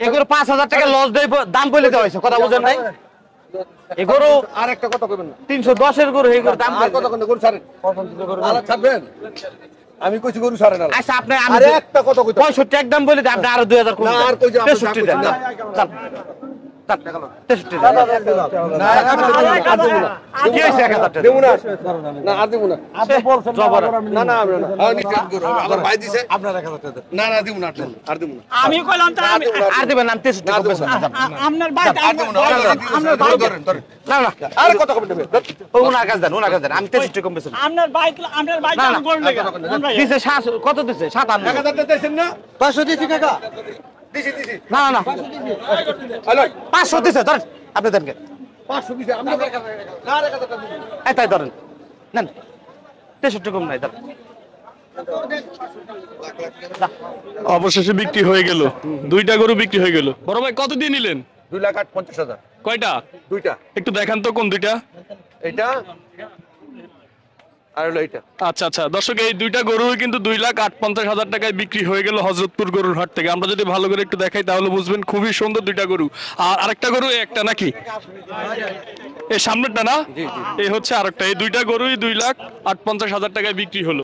এগুলো 5,000 টাকা লস দেয় দাম বলে দেওয়া হয়েছে কথা বুঝেন নাই এগুলো আর একটা কথা কইবেন না 310 এর গরু এগুলো দাম আর কথা কোন গরু ছাড়েন আর ছাড়বেন আমি কইছি গরু ছাড়েন না আচ্ছা আপনি আমি আরে একটা কথা কইতে 65 একদম বলে দেন আপনি আরো 2000 কম না আর কই যে আপনি 63 দেন না। চল 63 দেন না আর দেব না কি হইছে 1000 টাকা দেব না না আর দেব না আপনি বলছেন জবর না না আমি না আর নিচে গরু আমার ভাই দিছে আপনার 1000 টাকা না না দেব না আর দেব না আমি কইলাম তো আমি আর দিবেন নাম 63 টাকা বেশি আপনার ভাই আর দেব না আপনার ভাই ধরেন ধরেন না না আর কথা কইবেন না ওনার কাছে দেন আমি 63 টাকা কম বেশি আপনার ভাই না, না। গরু লেগে দিছে কত দিছে 57 1000 টাকা দিয়েছেন না 500 দিছি কাকা দিছি না না না হ্যালো 500 দিছে ধরেন আপনি দেন কে 500 দিছি আমরা না 1000 টাকা এই তাই ধরেন নেন 63 কম নাই ধরেন অবশেষে বিক্রি হয়ে গেল দুইটা গরু বিক্রি হয়ে গেল বড় ভাই কত দিয়ে নিলেন 2,50,000 কয়টা দুইটা একটু দেখান তো কোন দুইটা এটা আর হলো এটা আচ্ছা আচ্ছা দর্শক এই দুইটা গরু কিন্তু 2,58,000 টাকায় বিক্রি হয়ে গেল হযরতপুর গরুর হাট থেকে আমরা যদি ভালো করে একটু দেখাই তাহলে বুঝবেন খুবই সুন্দর দুইটা গরু আর আরেকটা গরু একটা নাকি এই সামনেরটা না এই হচ্ছে আরেকটা এই দুইটা গরুই 2,58,000 টাকায় বিক্রি হলো